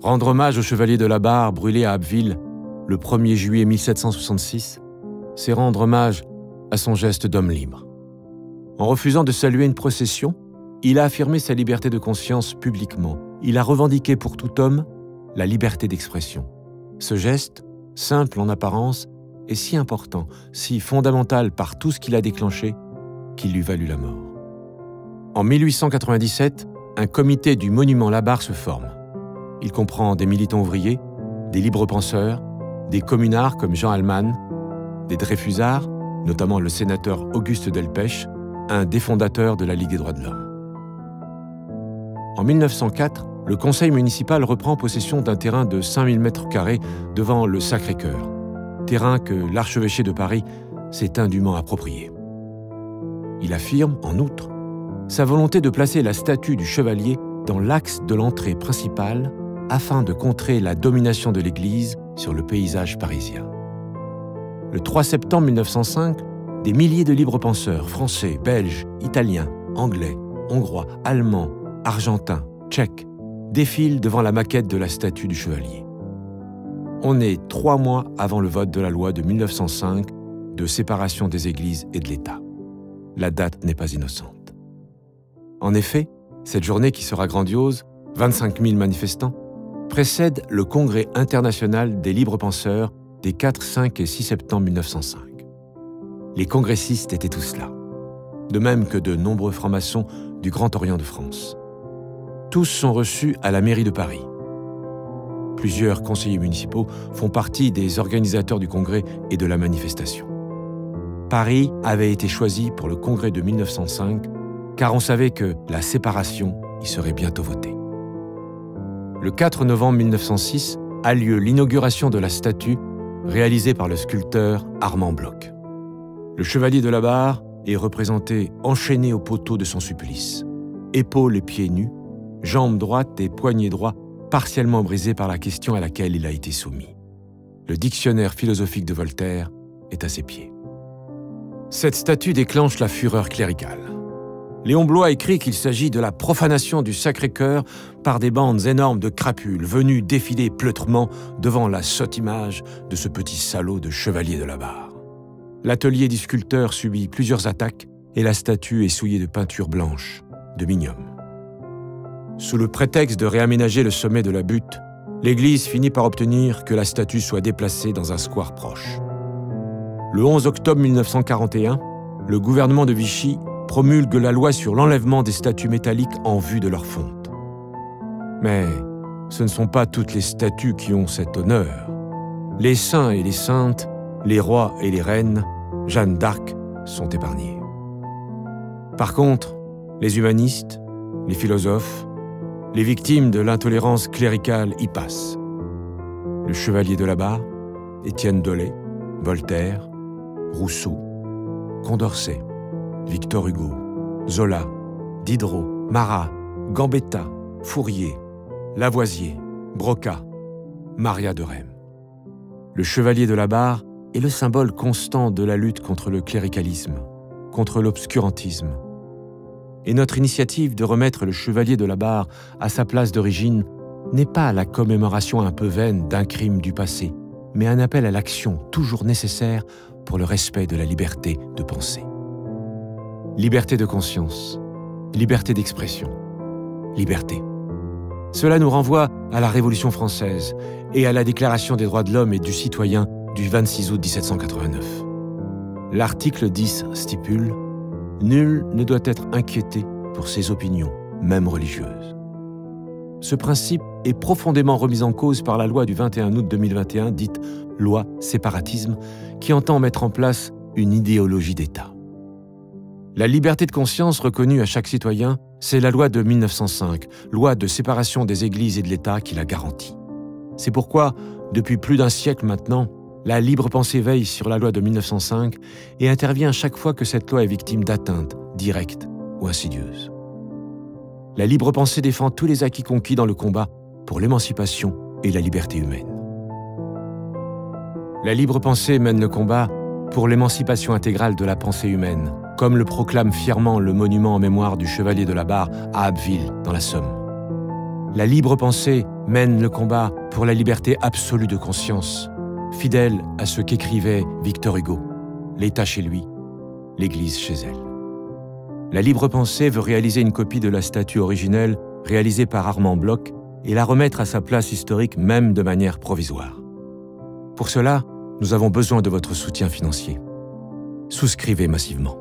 Rendre hommage au chevalier de la Barre brûlé à Abbeville le 1er juillet 1766, c'est rendre hommage à son geste d'homme libre. En refusant de saluer une procession, il a affirmé sa liberté de conscience publiquement. Il a revendiqué pour tout homme la liberté d'expression. Ce geste, simple en apparence, est si important, si fondamental par tout ce qu'il a déclenché, qu'il lui valut la mort. En 1897, un comité du monument Labarre se forme. Il comprend des militants ouvriers, des libres penseurs, des communards comme Jean Alman, des Dreyfusards, notamment le sénateur Auguste Delpech, un des fondateurs de la Ligue des droits de l'homme. En 1904, le conseil municipal reprend possession d'un terrain de 5000 m² devant le Sacré-Cœur, terrain que l'archevêché de Paris s'est indûment approprié. Il affirme, en outre, sa volonté de placer la statue du chevalier dans l'axe de l'entrée principale afin de contrer la domination de l'Église sur le paysage parisien. Le 3 septembre 1905, des milliers de libres penseurs français, belges, italiens, anglais, hongrois, allemands, argentins, tchèques défilent devant la maquette de la statue du chevalier. On est 3 mois avant le vote de la loi de 1905 de séparation des églises et de l'État. La date n'est pas innocente. En effet, cette journée qui sera grandiose, 25 000 manifestants, précède le Congrès international des libres penseurs des 4, 5 et 6 septembre 1905. Les congressistes étaient tous là, de même que de nombreux francs-maçons du Grand Orient de France. Tous sont reçus à la mairie de Paris. Plusieurs conseillers municipaux font partie des organisateurs du congrès et de la manifestation. Paris avait été choisi pour le congrès de 1905 car on savait que la séparation y serait bientôt votée. Le 4 novembre 1906 a lieu l'inauguration de la statue réalisée par le sculpteur Armand Bloch. Le chevalier de la Barre est représenté enchaîné au poteau de son supplice, épaules et pieds nus, jambes droites et poignets droits partiellement brisés par la question à laquelle il a été soumis. Le dictionnaire philosophique de Voltaire est à ses pieds. Cette statue déclenche la fureur cléricale. Léon Bloy écrit qu'il s'agit de la profanation du Sacré-Cœur par des bandes énormes de crapules venus défiler pleutrement devant la sotte image de ce petit salaud de chevalier de la Barre. L'atelier du sculpteur subit plusieurs attaques et la statue est souillée de peinture blanche, de minium. Sous le prétexte de réaménager le sommet de la butte, l'Église finit par obtenir que la statue soit déplacée dans un square proche. Le 11 octobre 1941, le gouvernement de Vichy promulgue la loi sur l'enlèvement des statues métalliques en vue de leur fonte. Mais ce ne sont pas toutes les statues qui ont cet honneur. Les saints et les saintes, les rois et les reines, Jeanne d'Arc sont épargnés. Par contre, les humanistes, les philosophes, les victimes de l'intolérance cléricale y passent. Le chevalier de la Barre, Étienne Dolet, Voltaire, Rousseau, Condorcet, Victor Hugo, Zola, Diderot, Marat, Gambetta, Fourier, Lavoisier, Broca, Maria de Rème. Le chevalier de la Barre est le symbole constant de la lutte contre le cléricalisme, contre l'obscurantisme. Et notre initiative de remettre le chevalier de la Barre à sa place d'origine n'est pas la commémoration un peu vaine d'un crime du passé, mais un appel à l'action toujours nécessaire pour le respect de la liberté de penser. Liberté de conscience, liberté d'expression, liberté. Cela nous renvoie à la Révolution française et à la Déclaration des droits de l'homme et du citoyen du 26 août 1789. L'article 10 stipule « Nul ne doit être inquiété pour ses opinions, même religieuses ». Ce principe est profondément remis en cause par la loi du 21 août 2021, dite « loi séparatisme », qui entend mettre en place une idéologie d'État. La liberté de conscience reconnue à chaque citoyen, c'est la loi de 1905, loi de séparation des églises et de l'État qui la garantit. C'est pourquoi, depuis plus d'un siècle maintenant, la libre pensée veille sur la loi de 1905 et intervient chaque fois que cette loi est victime d'atteintes, directes ou insidieuses. La libre pensée défend tous les acquis conquis dans le combat pour l'émancipation et la liberté humaine. La libre pensée mène le combat pour l'émancipation intégrale de la pensée humaine, comme le proclame fièrement le monument en mémoire du chevalier de la Barre à Abbeville, dans la Somme. La libre pensée mène le combat pour la liberté absolue de conscience, fidèle à ce qu'écrivait Victor Hugo, l'État chez lui, l'Église chez elle. La libre pensée veut réaliser une copie de la statue originelle réalisée par Armand Bloch et la remettre à sa place historique même de manière provisoire. Pour cela, nous avons besoin de votre soutien financier. Souscrivez massivement.